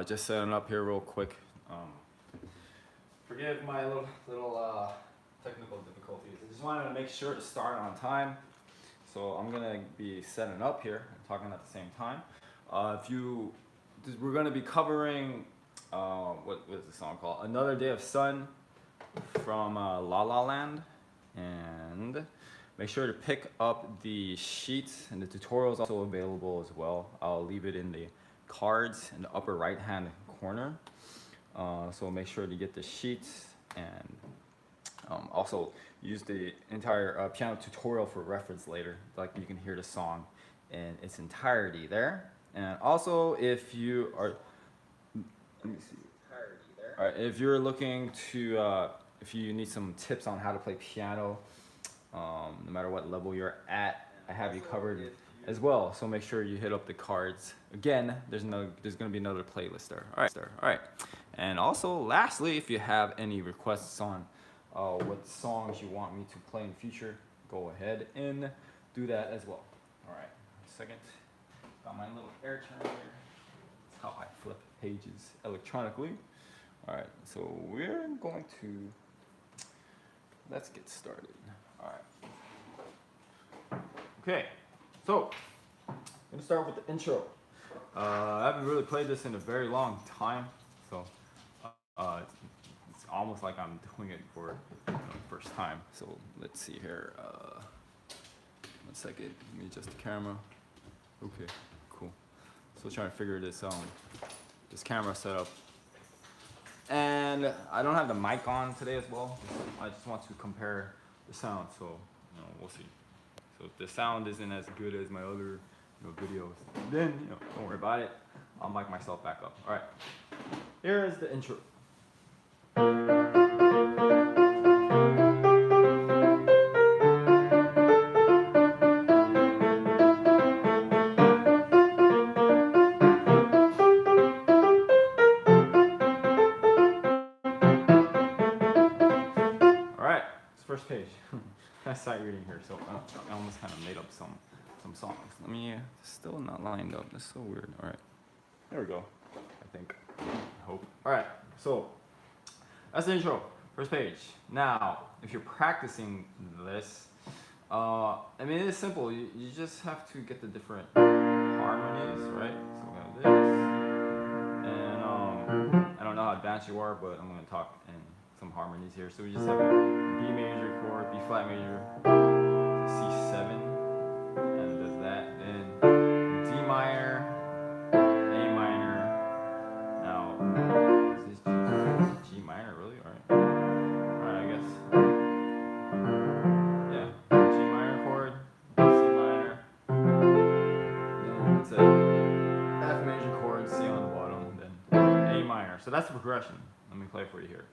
Just setting up here real quick. Forgive my little technical difficulties. I just wanted to make sure to start on time. So I'm gonna be setting up here and talking at the same time. We're gonna be covering what is the song called? Another Day of Sun from La La Land, and make sure to pick up the sheets, and the tutorial is also available as well. I'll leave it in the cards in the upper right hand corner. So make sure to get the sheets, and also use the entire piano tutorial for reference later. Like, you can hear the song in its entirety there. And also, if you are, let me see. All right, if you're looking to, if you need some tips on how to play piano, no matter what level you're at, I have you covered as well. So make sure you hit up the cards. Again, there's going to be another playlist there. All right. And also, lastly, if you have any requests on what songs you want me to play in the future, go ahead and do that as well. All right, second. Got my little air turn here. That's how I flip pages electronically. All right, so we're going to, let's get started. All right. Okay, so I'm gonna start with the intro. I haven't really played this in a very long time, so it's almost like I'm doing it for the first time. So let's see here. 1 second, let me adjust the camera. Okay, cool. So trying to figure this camera setup. And I don't have the mic on today as well. I just want to compare the sound, so we'll see. So if the sound isn't as good as my other videos, then don't worry about it. I'll mic myself back up. All right, here is the intro. First page. That's sight reading here, so I almost kind of made up some songs. Let me, still not lined up. That's so weird. All right, there we go. I think. I hope. All right, so that's the intro. First page. Now, if you're practicing this, I mean, it's simple. You just have to get the different harmonies, right? So we have this, and I don't know how advanced you are, but I'm going to talk in some harmonies here. So we just have a B major chord, B flat major, C7, and it does that. Then D minor, A minor. Now, is this G minor really? Alright, I guess. Yeah, G minor chord, C minor. Then it's a F major chord, C on the bottom, then A minor. So that's the progression. Let me play for you here.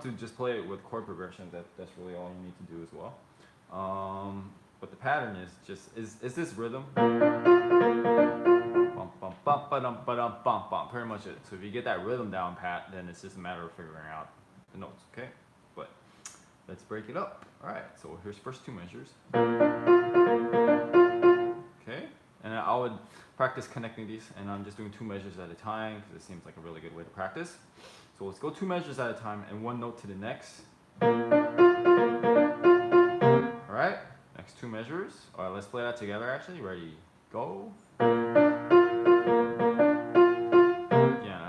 To just play it with chord progression, that's really all you need to do as well. But the pattern is just is this rhythm, bum, bum, bum, ba-dum, ba-dum, bum, bum, pretty much it. So if you get that rhythm down pat, then it's just a matter of figuring out the notes. Okay, but let's break it up. All right, so here's first two measures. Okay, and I would practice connecting these, and I'm just doing 2 measures at a time because it seems like a really good way to practice. So let's go 2 measures at a time and 1 note to the next. All right, next 2 measures. All right, let's play that together actually. Ready, go. Yeah,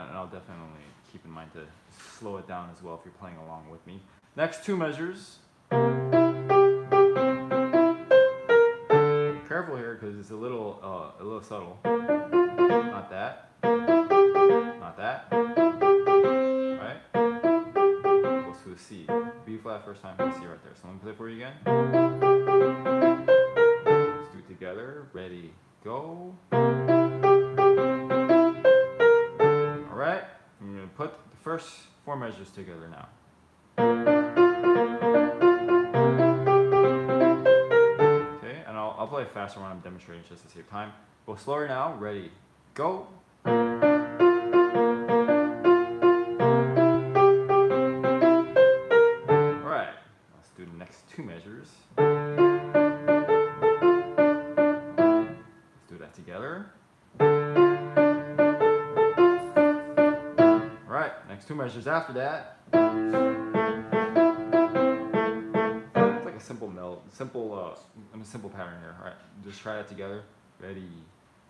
and I'll definitely keep in mind to slow it down as well if you're playing along with me. Next 2 measures. Be careful here because it's a little subtle. Not that. Not that. To a C. B flat first time, C right there. So let me play for you again. Let's do it together. Ready, go. Alright, I'm going to put the first 4 measures together now. Okay, and I'll play faster when I'm demonstrating just to save time. Go slower now. Ready, go. Next 2 measures. Let's do that together. Alright, next 2 measures after that. It's like a simple simple pattern here. Alright, just try that together. Ready,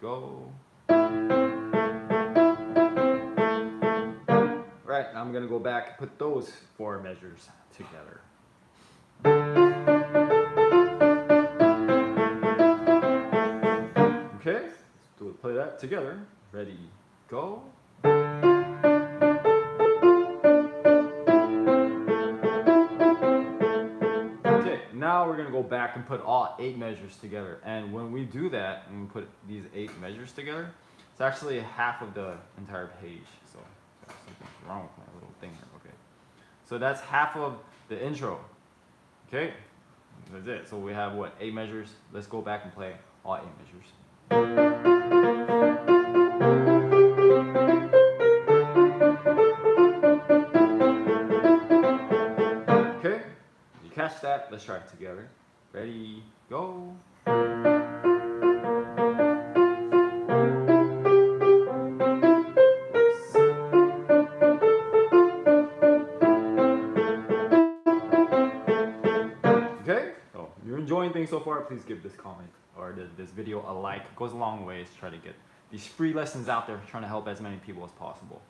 go. Right, now I'm going to go back and put those 4 measures together. Okay, let's play that together. Ready, go. Okay, now we're going to go back and put all 8 measures together. And when we do that, and we put these 8 measures together, it's actually half of the entire page. So something's wrong with my little thing here. Okay, so that's half of the intro. Okay, that's it. So we have what, 8 measures. Let's go back and play all 8 measures. Okay, you catch that? Let's try it together. Ready, go. Enjoying things so far, please give this comment or this video a like. It goes a long way to try to get these free lessons out there, trying to help as many people as possible.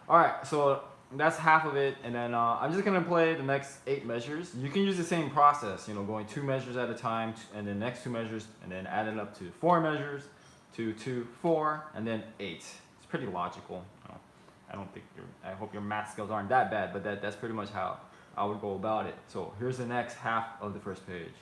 Alright, so that's half of it, and then I'm just going to play the next 8 measures. You can use the same process, going 2 measures at a time, and then next 2 measures, and then add it up to 4 measures, 2, 2, 4, and then 8. It's pretty logical. I hope your math skills aren't that bad, but that's pretty much how I would go about it. So here's the next half of the first page.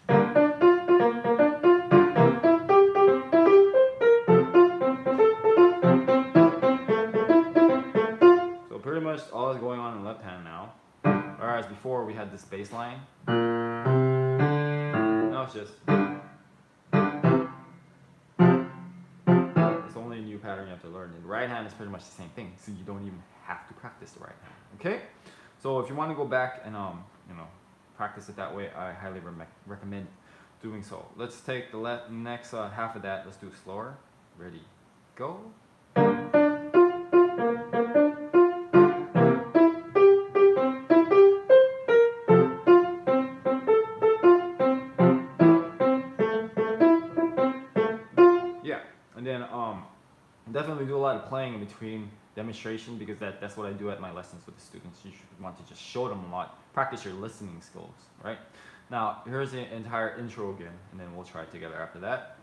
So pretty much all is going on in the left hand now. Whereas before we had this bass line. Now it's just. It's only a new pattern you have to learn. And the right hand is pretty much the same thing, so you don't even have to practice the right hand. Okay? So if you want to go back and practice it that way, I highly recommend doing so. Let's take the next half of that. Let's do it slower. Ready, go. Yeah, and then definitely do a lot of playing in between demonstration, because that's what I do at my lessons with the students. You should want to just show them a lot, practice your listening skills, right? Now, here's the entire intro again, and then we'll try it together after that.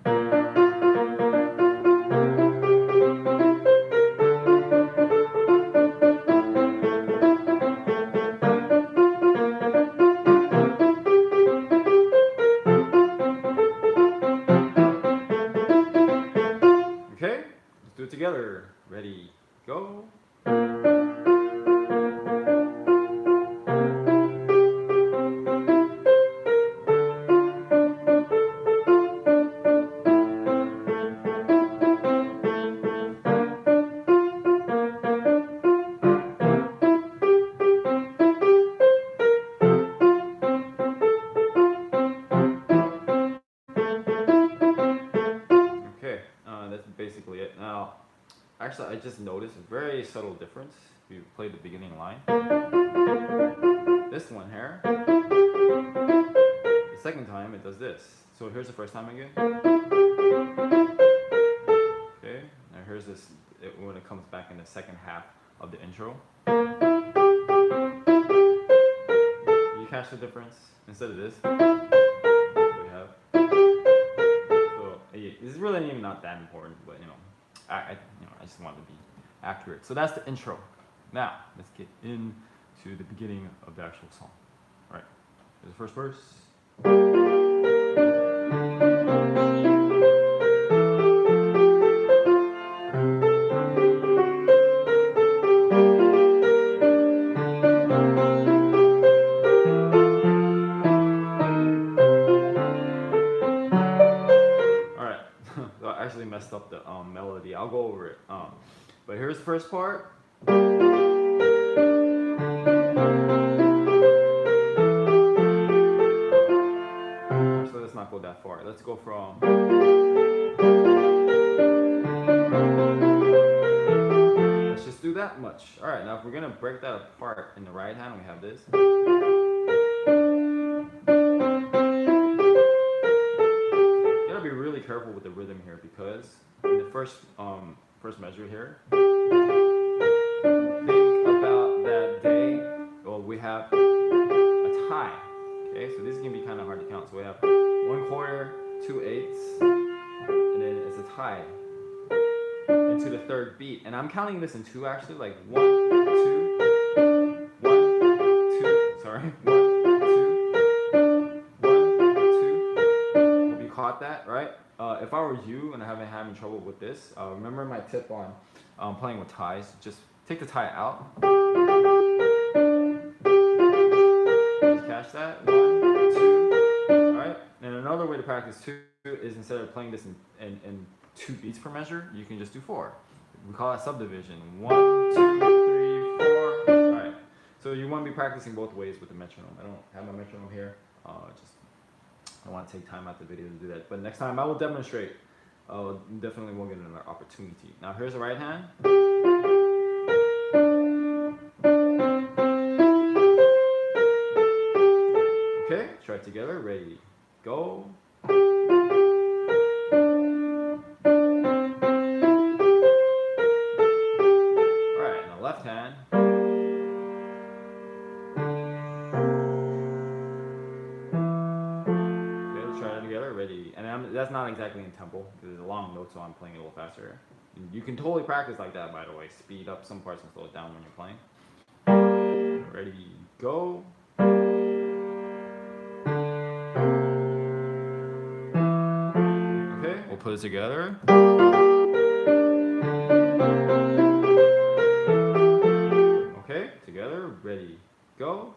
Okay, let's do it together. Ready, go. Okay, that's basically it. Now, actually, I just noticed a very subtle difference if you play the beginning line. This one here, the second time it does this. So here's the first time again. Okay, now here's this when it comes back in the second half of the intro. You catch the difference? Instead of this, we have. So it's really even not that important, but I just want to be accurate. So that's the intro. Now let's get into the beginning of the actual song. All right, here's the first verse. So I actually messed up the melody. I'll go over it. But here's the first part. not go that far. Let's go from. Let's just do that much. All right, now if we're gonna break that apart in the right hand, we have this. You gotta be really careful with the rhythm here because in the first measure here, think about that day. Well, we have a tie. Okay, so this is gonna be kind of hard to count. So we have 1/4, 2/8, and then it's a tie into the third beat. And I'm counting this in two actually, like 1, 2, 1, 2. Sorry, 1, 2, 1, 2. Hope you caught that, right? If I were you and I haven't having trouble with this, remember my tip on playing with ties. Just take the tie out. Just catch that. 1, 2. All right. And another way to practice too is instead of playing this in 2 beats per measure, you can just do 4. We call that subdivision. 1, 2, 3, 4. All right. So you want to be practicing both ways with the metronome. I don't have my metronome here. I want to take time out the video to do that. But next time I will demonstrate. Definitely will get another opportunity. Now here's the right hand. Okay, try it together. Ready, go. Alright, now left hand. Okay, let's try it together. Ready. And that's not exactly in tempo because it's a long note, so I'm playing it a little faster. You can totally practice like that, by the way. Speed up some parts and slow it down when you're playing. Ready, go. Okay, we'll put it together. Okay, together, ready, go.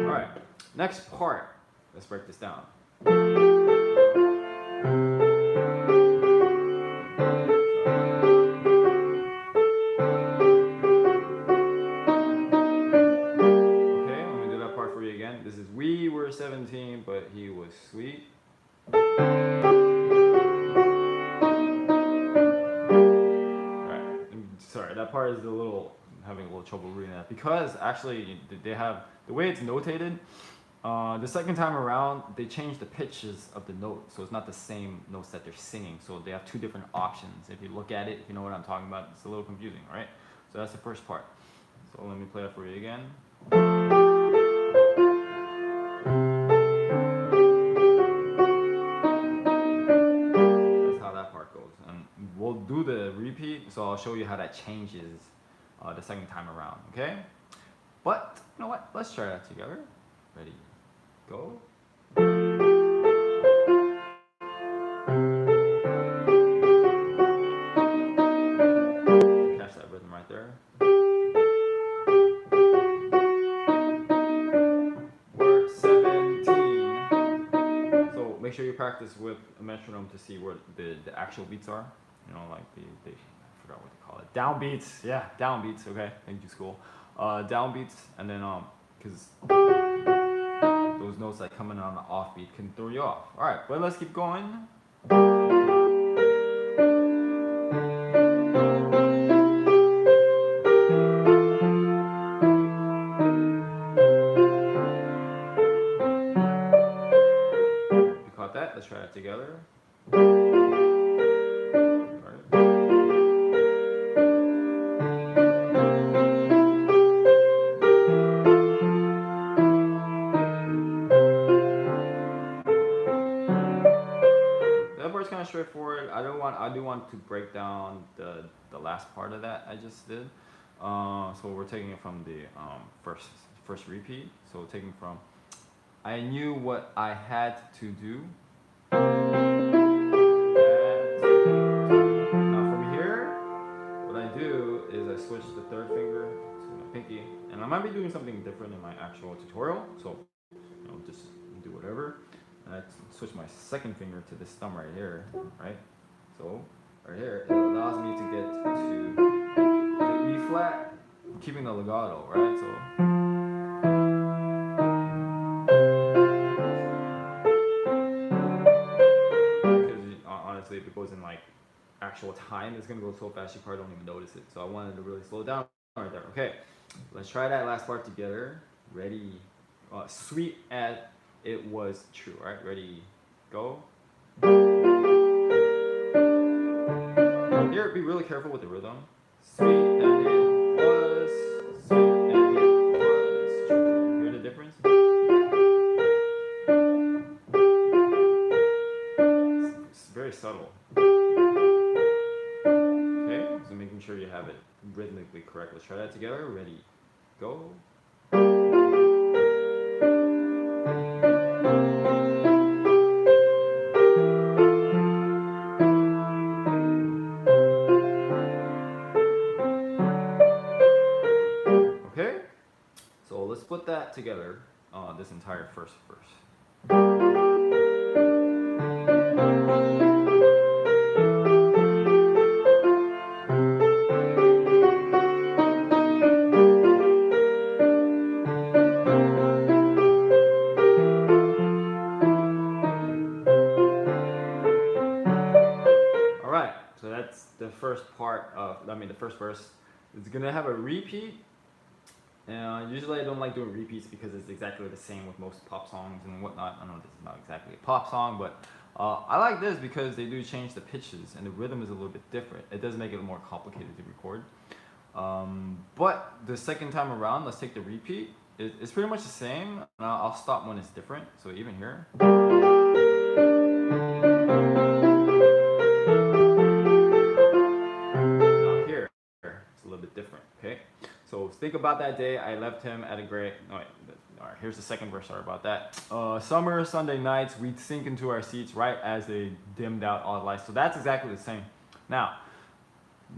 Alright, next part. Let's break this down. This is we were 17, but he was sweet. Alright, sorry, that part is having a little trouble reading that because actually they have the way it's notated. The second time around, they changed the pitches of the note, so it's not the same notes that they're singing. So they have 2 different options. If you look at it, if you know what I'm talking about, it's a little confusing, right? So that's the first part. So let me play that for you again. That's how that part goes. And we'll do the repeat, so I'll show you how that changes the second time around, okay? But, you know what? Let's try that together. Ready, go. Catch that rhythm right there. We're 17. So make sure you practice with a metronome to see where the actual beats are. You know, like I forgot what they call it. Down beats. Yeah, down beats. Okay, thank you, school. Down beats, and then because those notes that come in on the offbeat can throw you off. All right, but let's keep going. You caught that? Let's try it together. Kind of straightforward. I do want to break down the last part of that I just did. So we're taking it from the first repeat. So taking from I knew what I had to do. Now from here, what I do is I switch the third finger to my pinky, and I might be doing something different in my actual tutorial. So just do whatever. And I switch my second finger to this thumb right here, right? So right here, it allows me to get to the E flat keeping the legato, right? So. Because honestly, if it goes in like actual time, it's gonna go so fast you probably don't even notice it. So I wanted to really slow it down right there. Okay, let's try that last part together. Ready? Sweet as it was true. All right, ready? Go. Here, be really careful with the rhythm. Sweet and it was. Sweet and it was true. Hear the difference? It's very subtle. Okay, so making sure you have it rhythmically correct. Let's try that together. Ready? Go. Okay, so let's put that together, this entire first verse. All right, so that's the first part of, the first verse. It's gonna have a repeat. Usually I don't like doing repeats because it's exactly the same with most pop songs and whatnot. I know this is not exactly a pop song, but I like this because they do change the pitches and the rhythm is a little bit different. It does make it more complicated to record. But the second time around, let's take the repeat. It's pretty much the same. I'll stop when it's different. So even here. Now here, it's a little bit different, okay? So think about that day. I left him at a great. No, wait, all right, here's the second verse. Sorry about that. Summer Sunday nights, we'd sink into our seats right as they dimmed out all the lights. So that's exactly the same. Now,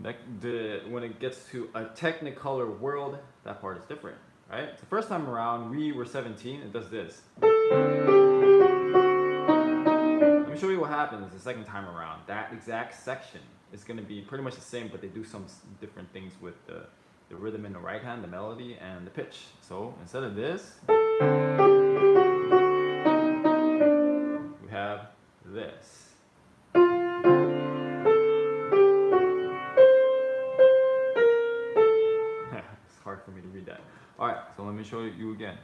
when it gets to a Technicolor world, that part is different, right? The first time around, we were 17. It does this. Let me show you what happens the second time around. That exact section is going to be pretty much the same, but they do some different things with the rhythm in the right hand, the melody, and the pitch. So instead of this, we have this. It's hard for me to read that. All right, so let me show you again.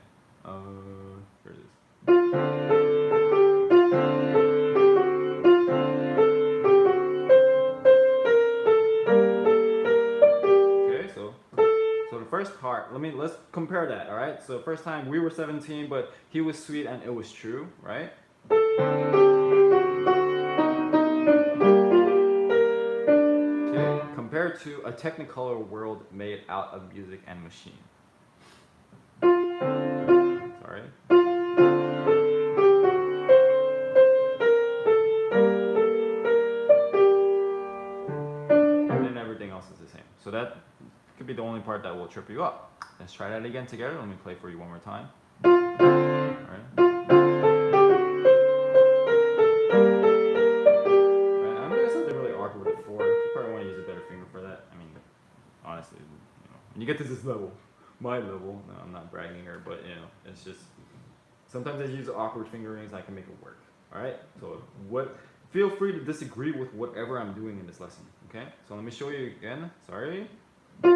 Here it is. So the first part, let's compare that, all right? So first time we were 17, but he was sweet and it was true, right? Okay, compared to a Technicolor world made out of music and machine. Sorry. And then everything else is the same. So that could be the only part that will trip you up. Let's try that again together. Let me play for you one more time. All right. I'm doing something really awkward with 4. You probably want to use a better finger for that. I mean, honestly, when you get to this level, my level, no, I'm not bragging here, but it's just sometimes I use awkward fingerings. I can make it work. All right. So feel free to disagree with whatever I'm doing in this lesson. Okay. So let me show you again. Sorry. Those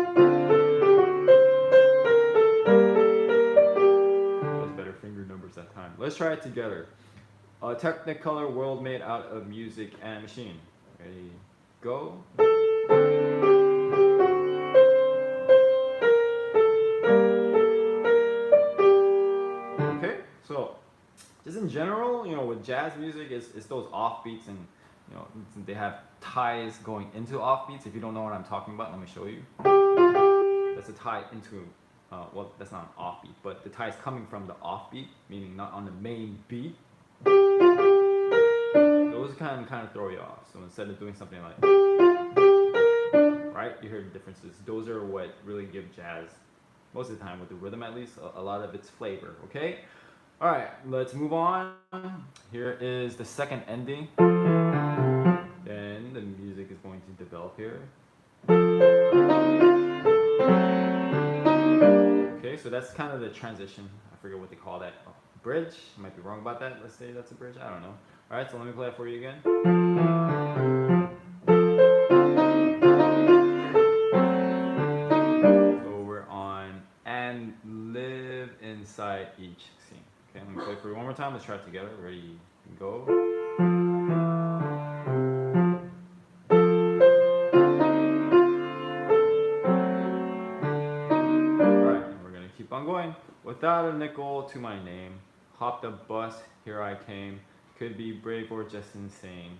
better finger numbers that time. Let's try it together. A Technicolor world made out of music and machine. Ready, go. Okay, so just in general, with jazz music, it's those offbeats and they have ties going into offbeats. If you don't know what I'm talking about, let me show you. That's a tie into, well, that's not an offbeat, but the tie is coming from the offbeat, meaning not on the main beat. Those kind of throw you off. So instead of doing something like, right, you hear the differences. Those are what really give jazz, most of the time with the rhythm at least, a lot of its flavor, okay? All right, let's move on. Here is the second ending. Then the music is going to develop here. Okay, so that's kind of the transition. I forget what they call that. Oh, bridge. I might be wrong about that. Let's say that's a bridge. I don't know. All right, so let me play it for you again. So we're on and live inside each scene. Okay, let me play it for you one more time. Let's try it together. Ready, go. Keep on going. Without a nickel to my name, hopped a bus, here I came. Could be brave or just insane.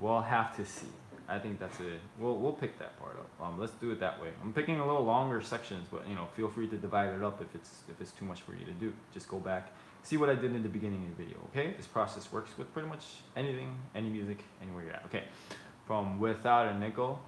We'll have to see. I think that's it. We'll pick that part up. Let's do it that way. I'm picking a little longer sections, but feel free to divide it up if it's too much for you to do. Just go back, see what I did in the beginning of the video. Okay, this process works with pretty much anything, any music, anywhere you're at. Okay, from without a nickel.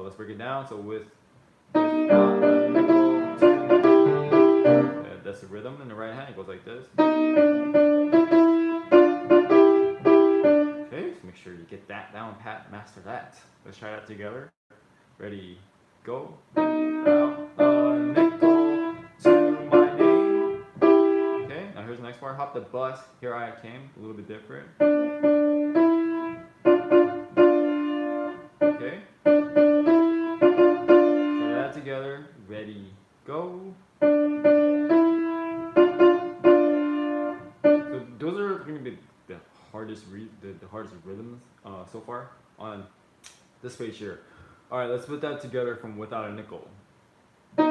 Let's break it down. So without a nickel, that's the rhythm in the right hand. It goes like this. Okay, so make sure you get that down pat, master that. Let's try that together. Ready, go. Without a nickel to my name. Okay, now here's the next part. Hop the bus, here I came. A little bit different. Okay. Together, ready, go. So those are going to be the hardest rhythms so far on this page here. All right, let's put that together from without a nickel. All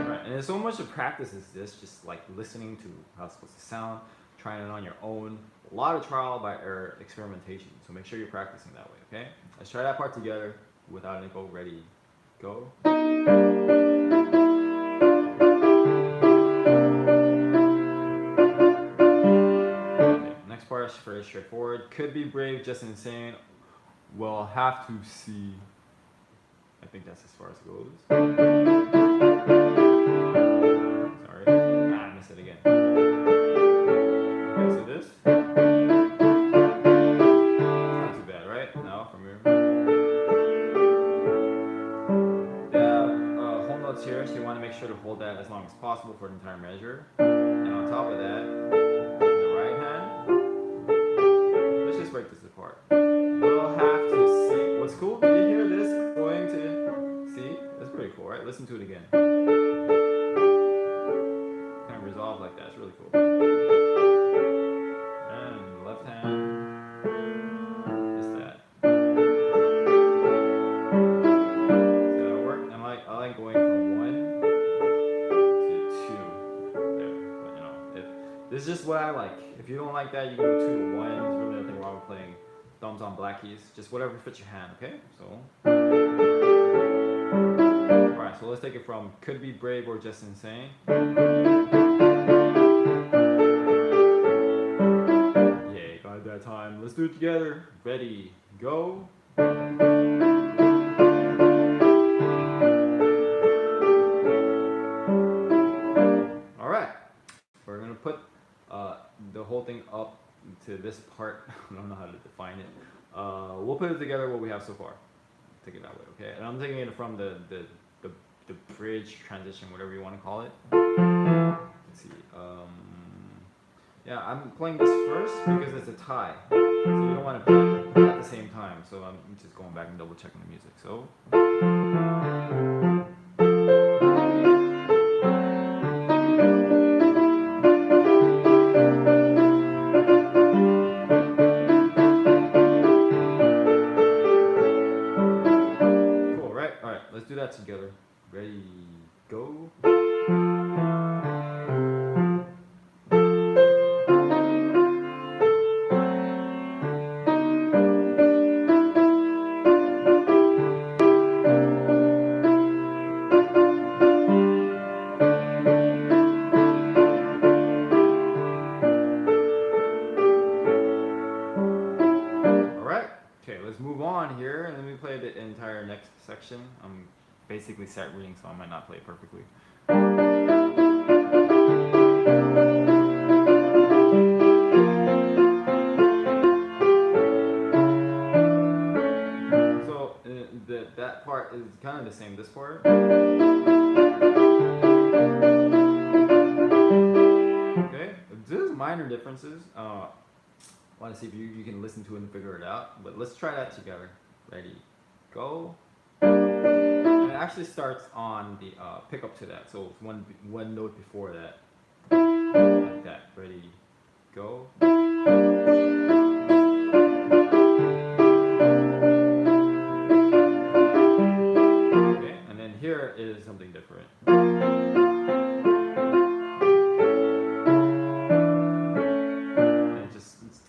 right, and there's so much of practice is this, just like listening to how it's supposed to sound, trying it on your own. A lot of trial by error experimentation. So make sure you're practicing that way, okay? Let's try that part together without a nickel. Ready, go. Okay, next part is very straightforward. Could be brave, just insane. We'll have to see. I think that's as far as it goes. Sorry, I missed it again. Okay, so this. Here, so you want to make sure to hold that as long as possible for the entire measure. And on top of that, the right hand, let's just break this apart. We'll have to see. What's cool? Did you hear this going to see? That's pretty cool, right? Listen to it again. Kind of resolve like that. It's really cool. And the left hand. This is just what I like. If you don't like that, you can go 2 to 1. There's really nothing wrong with playing thumbs on black keys. Just whatever fits your hand, okay? So, alright, so let's take it from could be brave or just insane. Yay, got it that time. Let's do it together. Ready, go. Alright, we're going to put the whole thing up to this part. I don't know how to define it. We'll put it together what we have so far. Take it that way, okay? And I'm taking it from the bridge transition, whatever you want to call it. Let's see. Yeah, I'm playing this first because it's a tie. So you don't want to play at the same time. So I'm just going back and double checking the music. So. Let's do that together. Ready, go. All right. Okay, let's move on on here, and let me play the entire next section. I'm basically sight reading, so I might not play it perfectly. So that part is kind of the same. This part. Okay, there's minor differences. I want to see if you can listen to it and figure it out. But let's try that together. Ready, go. And it actually starts on the pickup to that. So it's one note before that. Like that. Ready, go. Okay, and then here is something different.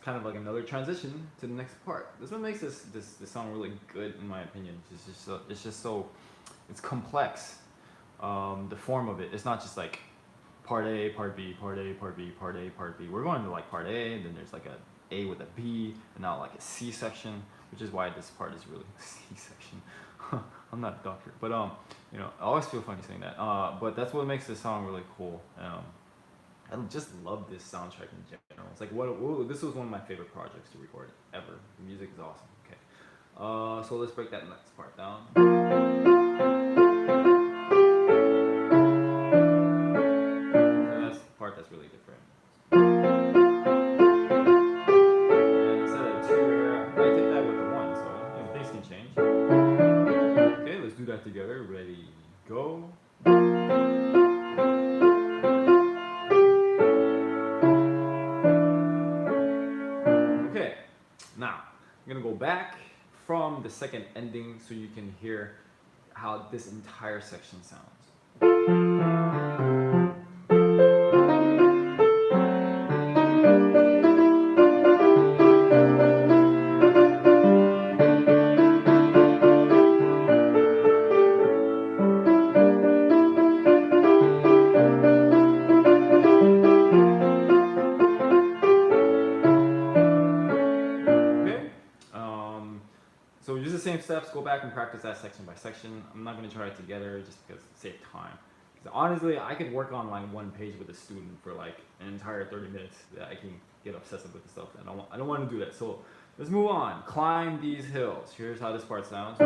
Kind of like another transition to the next part. This one makes this song really good in my opinion. It's just so it's complex. The form of it. It's not just like part A, part B, part A, part B, part A, part B. We're going to like part A, and then there's like a with a B, and now like a C section, which is why this part is really C section. I'm not a doctor, but you know, I always feel funny saying that. But that's what makes this song really cool. I just love this soundtrack in general. It's like this was one of my favorite projects to record ever. The music is awesome. Okay, so let's break that next part down. So that's the part that's really different. And instead of 2 here, I take that with a 1, so you know, things can change. Okay, let's do that together. Ready, go. Now, I'm gonna go back from the second ending so you can hear how this entire section sounds. So use the same steps, go back and practice that section by section. I'm not going to try it together just because it saves time. Because honestly, I could work on like one page with a student for like an entire 30 minutes that I can get obsessive with the stuff. And I don't want to do that. So let's move on. Climb these hills. Here's how this part sounds.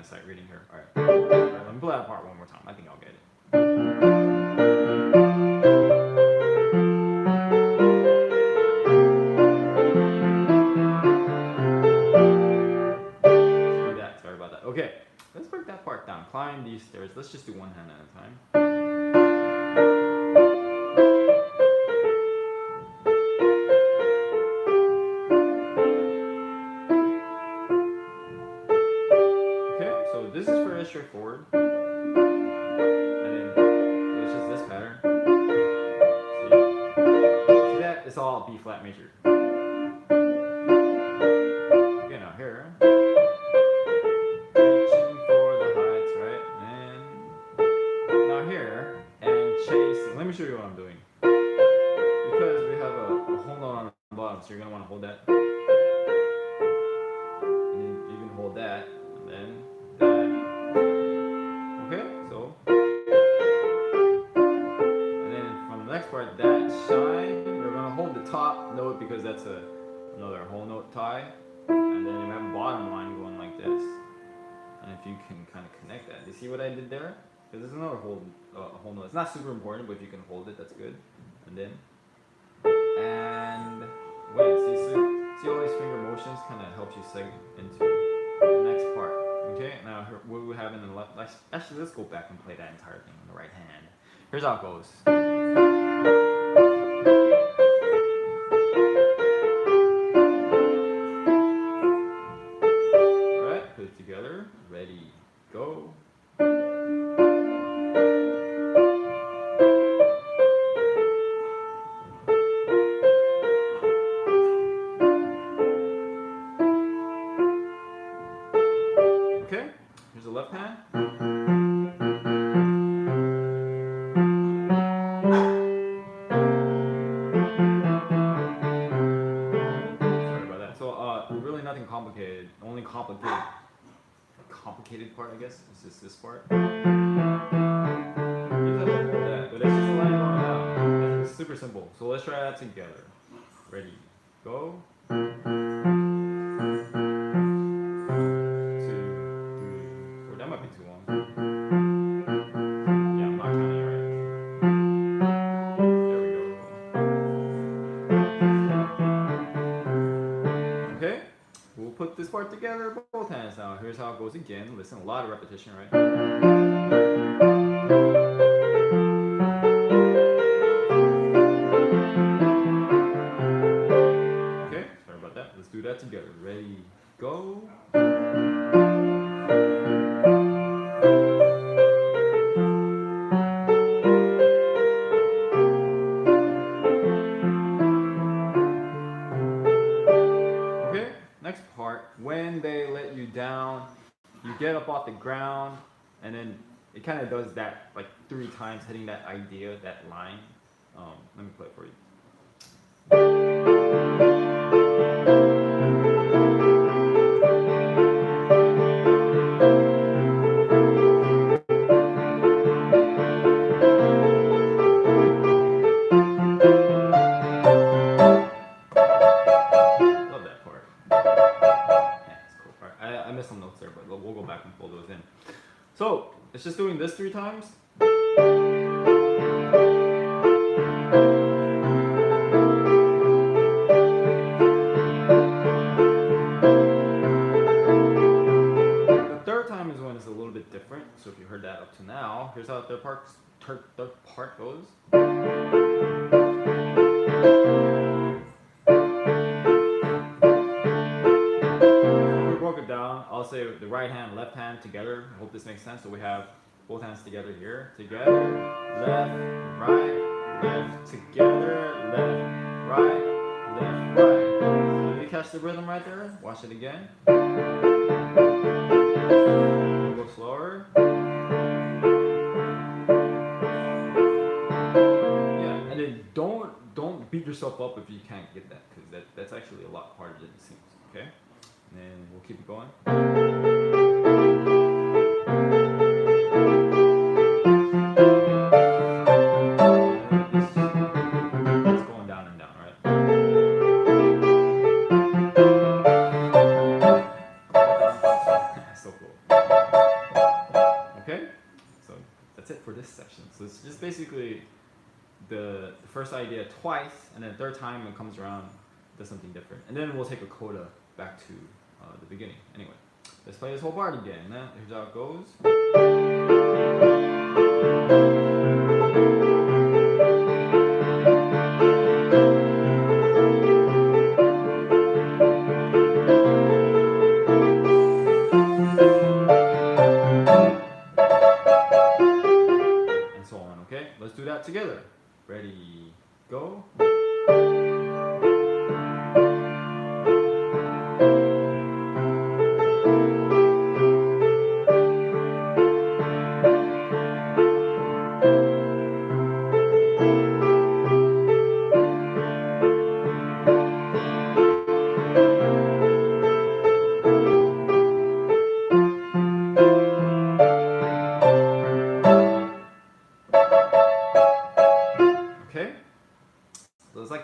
Sight reading here. All right, let me play that part one more time. I think I'll get it. Do that. Sorry about that. Okay, let's break that part down. Climb these stairs. Let's just do one hand at a time. This is very straightforward. And then it's just this pattern. See that? It's all B flat major. Okay, now here. Reaching for the heights, right? And now here, and chasing. Let me show you what I'm doing. Because we have a whole note on the bottom, so you're going to want to hold that. And then you can hold that, and then okay, so and then from the next part, that shine, we're gonna hold the top note because that's another whole note tie, and then you have a bottom line going like this. And if you can kind of connect that, you see what I did there? Because there's another whole note. It's not super important, but if you can hold it, that's good. And then wait, see all these finger motions kind of helps you seg into the next part. Okay, now what we have in the left, actually let's go back and play that entire thing on the right hand. Here's how it goes. Alright, put it together. Ready, go. Okay, here's the left hand. complicated part, I guess. It's just this part. But it's just a line going down. It's super simple. So let's try that together. Ready, go. 2, 3, 4. That might be too long. Yeah, I'm not counting right. There we go. Okay, we'll put this part together, both hands now. Here's how it goes again. Listen, a lot of repetition, right? Okay, sorry about that. Let's do that together. Ready, go. Okay, next part. When they let you down, you get up off the ground, and then it kind of does that like 3 times, hitting that idea, that line. Let me play it for you. Love that part. Yeah, it's cool. All right, I missed some notes there, but we'll go back and pull those in. So it's just doing this 3 times. The third time is when it's a little bit different. So if you heard that up to now, here's how the third part goes. Down, I'll say the right hand, left hand together. I hope this makes sense. So we have both hands together here. Together, left, right, together, left, right. So you catch the rhythm right there? Watch it again. We'll go slower. Yeah, and then don't beat yourself up if you can't get that, because that's actually a lot harder than it seems. Okay. And then we'll keep it going. It's going down and down, right? So cool. Okay, so that's it for this section. So it's just basically the first idea twice, and then the third time it comes around, does something different. And then we'll take a coda back to the beginning. Anyway, let's play this whole part again. Here's how it goes. And so on, okay? Let's do that together. Ready, go.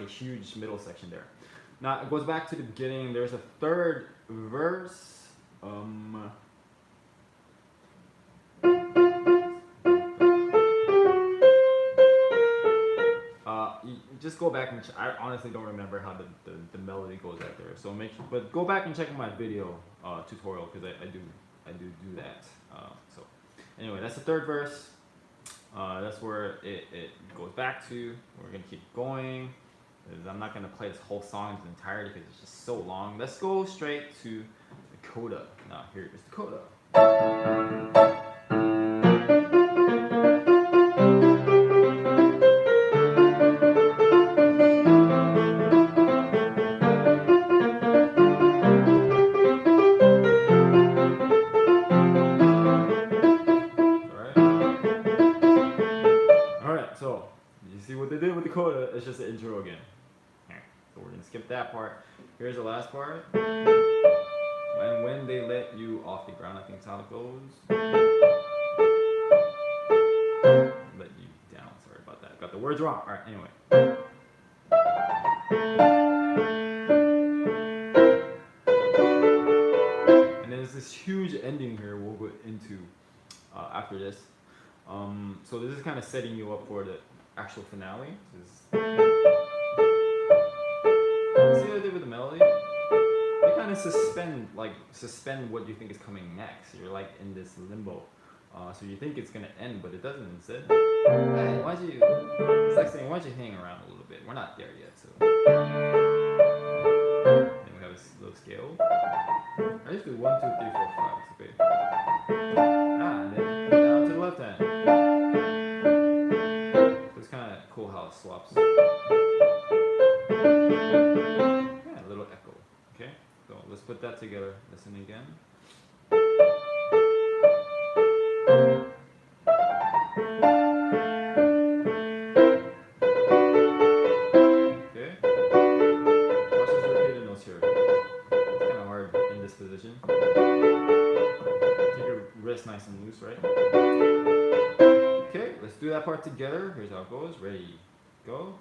Huge middle section there. Now it goes back to the beginning. There's a third verse. You just go back and I honestly don't remember how the melody goes out there. So but go back and check my video tutorial, because I do that. So anyway, that's the third verse. That's where it goes back to. We're gonna keep going. I'm not going to play this whole song in its entirety because it's just so long. Let's go straight to the coda. Now, here is the coda. Alright, so you see what they did with the coda? It's just the intro again. So we're going to skip that part. Here's the last part. When they let you off the ground, I think that's how it goes. Let you down. Sorry about that. Got the words wrong. All right. Anyway. And there's this huge ending here we'll go into after this. So this is kind of setting you up for the actual finale. See what I did with the melody? You kind of suspend what you think is coming next. You're like in this limbo. So you think it's gonna end, but it doesn't. Instead, hey, why don't you? It's like saying, why don't you hang around a little bit? We're not there yet. So then we have a little scale. I just do 1, 2, 3, 4, 5. It's okay. And then down to the left hand. So it's kind of cool how it swaps. Yeah, a little echo. Okay, so let's put that together. Listen again. Okay. Watch those repeated notes here. It's kind of hard in this position. Keep your wrist nice and loose, right? Okay, let's do that part together. Here's how it goes. Ready, go.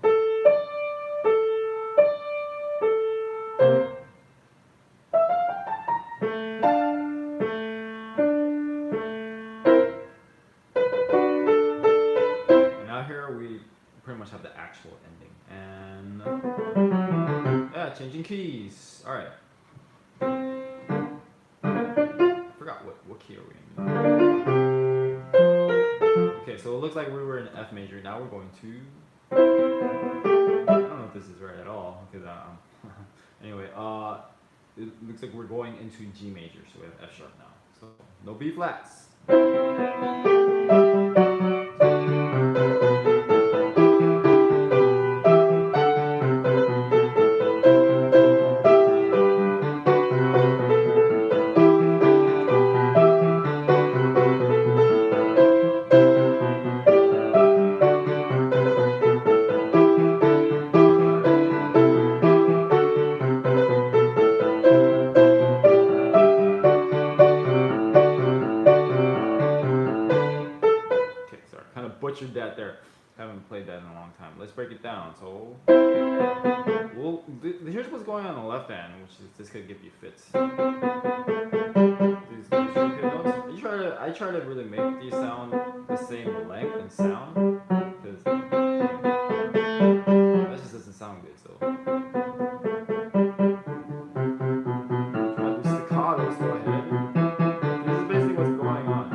And now here we pretty much have the actual ending. And yeah, changing keys. All right. I forgot what key are we in? Okay, so it looks like we were in F major. Now we're going to. I don't know if this is right at all because anyway, it looks like we're going into G major, so we have F sharp now. So no B flats. Butchered that there. Haven't played that in a long time. Let's break it down. So, here's what's going on the left hand, which is this could give you fits. These repeat notes. I try to really make these sound the same length and sound, because that just doesn't sound good. So, try to do staccatos. Go ahead. This is basically what's going on.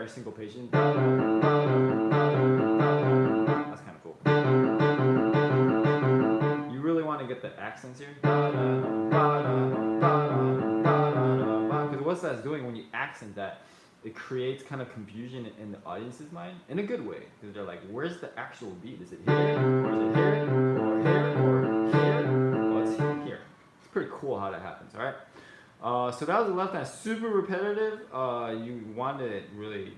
Syncopation. That's kind of cool. You really want to get the accents here. Because what that's doing when you accent that, it creates kind of confusion in the audience's mind in a good way. Because they're like, where's the actual beat? Is it here? Or is it here? Or here? Or here? Well, it's here. It's pretty cool how that happens, alright? So that was the left hand, super repetitive. You want to really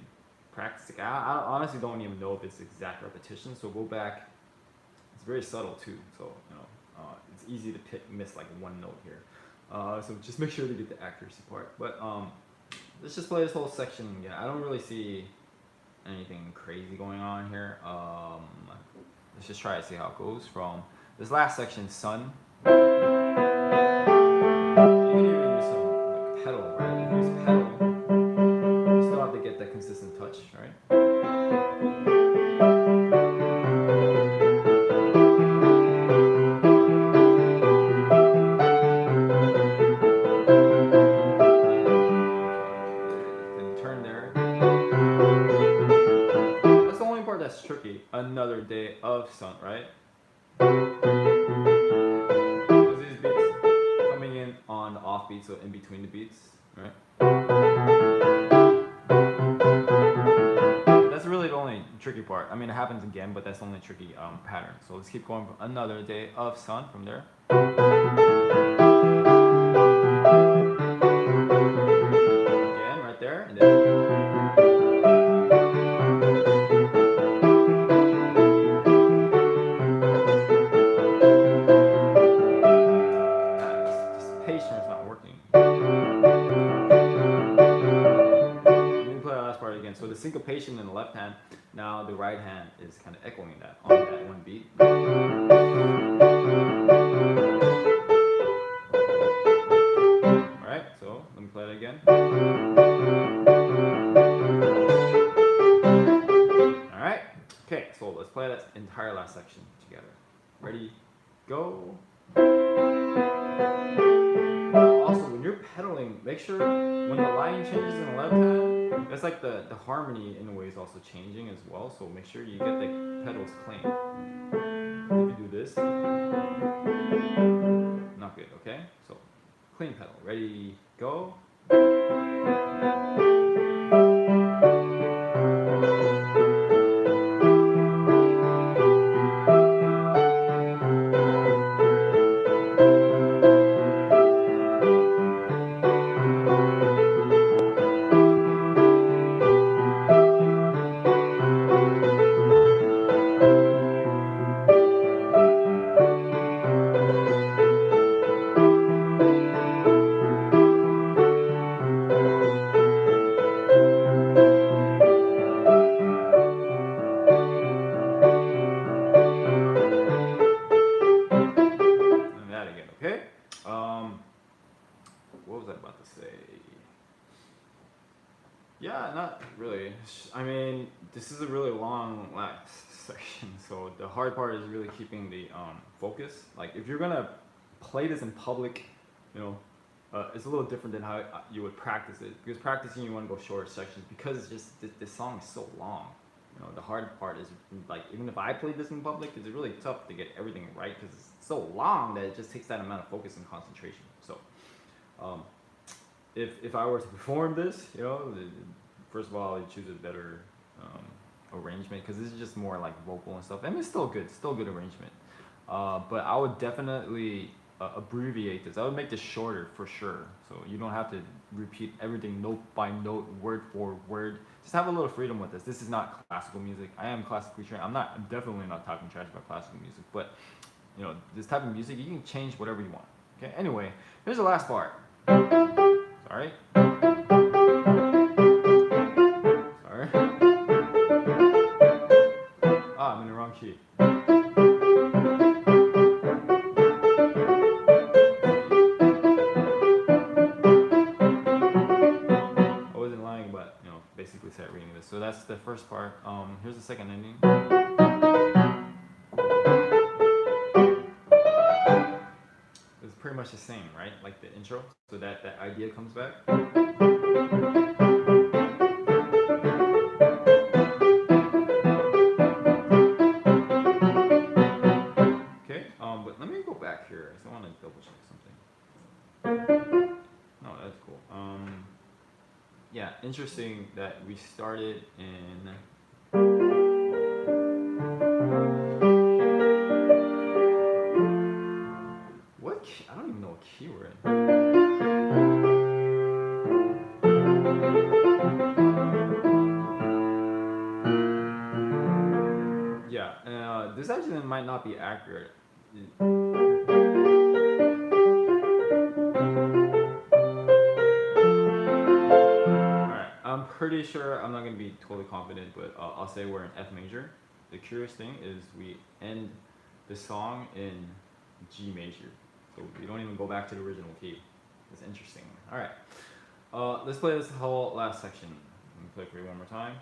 practice it. I honestly don't even know if it's exact repetition, so go back. It's very subtle too, so it's easy to miss like one note here. So just make sure to get the accuracy part. But let's just play this whole section again. I don't really see anything crazy going on here. Let's just try to see how it goes from this last section, Sun. Pedal, right? If you use pedal, you still have to get that consistent touch, right? Then turn there. That's the only part that's tricky. Another day of sun, right? On the off beat, so in between the beats, right? That's really the only tricky part. I mean, it happens again, but that's the only tricky pattern. So let's keep going for another day of sun from there. there, and then. Just patience is not working. Let me play the last part again. So the syncopation in the left hand, now the right hand is kind of echoing that on that one beat. Alright, so let me play it again. Alright, okay, so let's play that entire last section together. Ready, go. Also, when you're pedaling, make sure when the line changes in the left hand, that's like the harmony in a way is also changing as well. So make sure you get the pedals clean. You can do this. Not good, okay? So clean pedal. Ready, go. What was I about to say? Yeah, not really. I mean, this is a really long last section, so the hard part is really keeping the focus. Like, if you're gonna play this in public, you know, it's a little different than how you would practice it. Because practicing, you want to go short sections because it's just this song is so long. You know, the hard part is like, even if I played this in public, it's really tough to get everything right because it's so long that it just takes that amount of focus and concentration. So, if I were to perform this, you know, first of all, I'd choose a better arrangement because this is just more like vocal and stuff. I mean, it's still good arrangement. But I would definitely abbreviate this. I would make this shorter for sure, so you don't have to repeat everything note by note, word for word. Just have a little freedom with this. This is not classical music. I am classically trained. I'm definitely not talking trash about classical music, but you know, this type of music, you can change whatever you want. Okay. Anyway, here's the last part. Sorry. Sorry. Ah, I'm in the wrong key. Basically start reading this. So that's the first part. Here's the second ending. It's pretty much the same, right? Like the intro. So that idea comes back. Okay. But let me go back here. I want to double check something. No, that's cool. Yeah, interesting that we started in what key? I don't even know what key we're in. Yeah, this actually might not be accurate. I'm pretty sure, I'm not going to be totally confident, but I'll say we're in F major. The curious thing is we end the song in G major. So we don't even go back to the original key. It's interesting. Alright. Let's play this whole last section. Let me play for you one more time.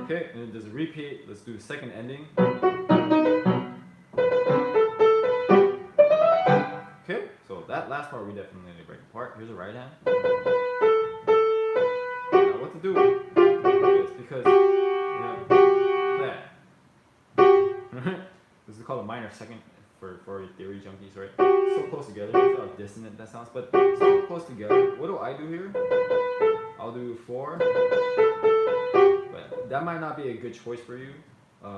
Okay, and then there's a repeat. Let's do the second ending. Okay, so that last part we definitely need to break apart. Here's the right hand. Now what to do is because that. This is called a minor second for theory junkies, right? So close together. That's how dissonant that sounds, but so close together. What do I do here? I'll do 4. But that might not be a good choice for you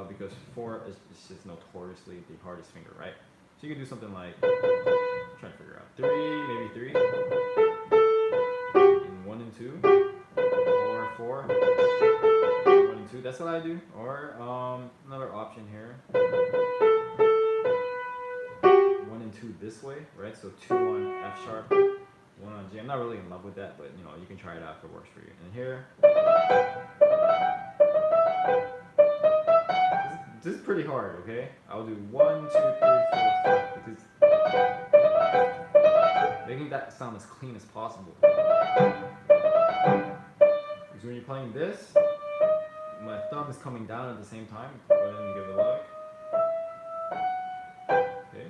because 4 is just notoriously the hardest finger, right? So you can do something like, I'm trying to figure out, 3, maybe 3, and 1 and 2, or 4, 1 and 2. That's what I do. Or another option here, 1 and 2 this way, right? So 2 on F sharp, 1 on G. I'm not really in love with that, but you know, you can try it out if it works for you. And here, this is pretty hard, okay? I'll do 1, 2, 3, 4, 5, because making that sound as clean as possible. Because when you're playing this, my thumb is coming down at the same time. Go ahead and give it a look. Okay.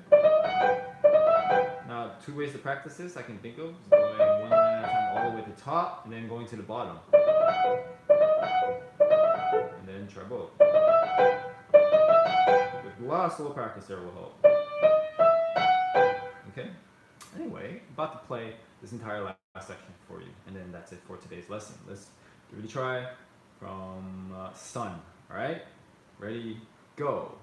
Now, 2 ways to practice this I can think of is going 1 line at a time all the way to the top, and then going to the bottom. And then try both. A lot of slow practice there will help. Okay? Anyway, about to play this entire last section for you, and then that's it for today's lesson. Let's give it a try from Sun. Alright? Ready? Go.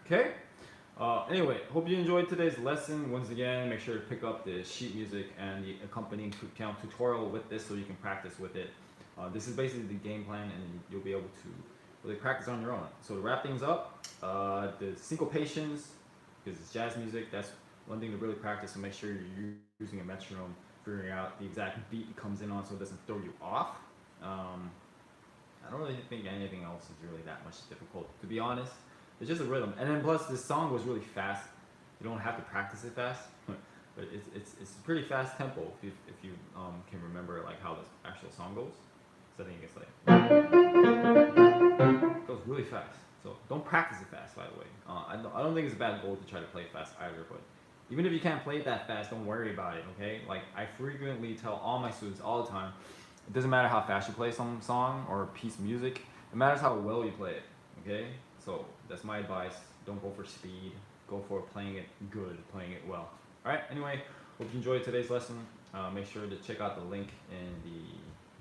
Okay? Anyway, hope you enjoyed today's lesson. Once again, make sure to pick up the sheet music and the accompanying piano tutorial with this so you can practice with it. This is basically the game plan, and you'll be able to really practice on your own. So to wrap things up, the syncopations, because it's jazz music, that's one thing to really practice. So make sure you're using a metronome, figuring out the exact beat it comes in on so it doesn't throw you off. I don't really think anything else is really that much difficult, to be honest. It's just a rhythm, and then plus this song was really fast. You don't have to practice it fast, but it's a pretty fast tempo if you can remember like how the actual song goes. So I think it's like it goes really fast. So don't practice it fast, by the way. I don't think it's a bad goal to try to play it fast either. But even if you can't play it that fast, don't worry about it. Okay? Like I frequently tell all my students all the time, it doesn't matter how fast you play some song or piece of music. It matters how well you play it. Okay? So that's my advice. Don't go for speed. Go for playing it good, playing it well. All right. Anyway, hope you enjoyed today's lesson. Make sure to check out the link in the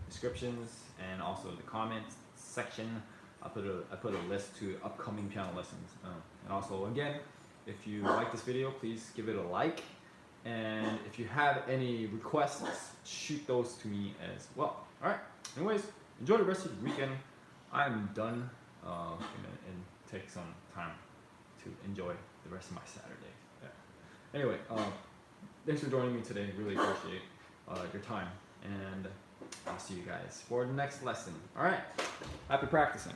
descriptions and also the comments section. I put a list to upcoming piano lessons. And also, again, if you like this video, please give it a like. And if you have any requests, shoot those to me as well. All right. Anyways, enjoy the rest of your weekend. I'm done. And take some time to enjoy the rest of my Saturday. Yeah. Anyway, thanks for joining me today. Really appreciate your time, and I'll see you guys for the next lesson. All right, happy practicing.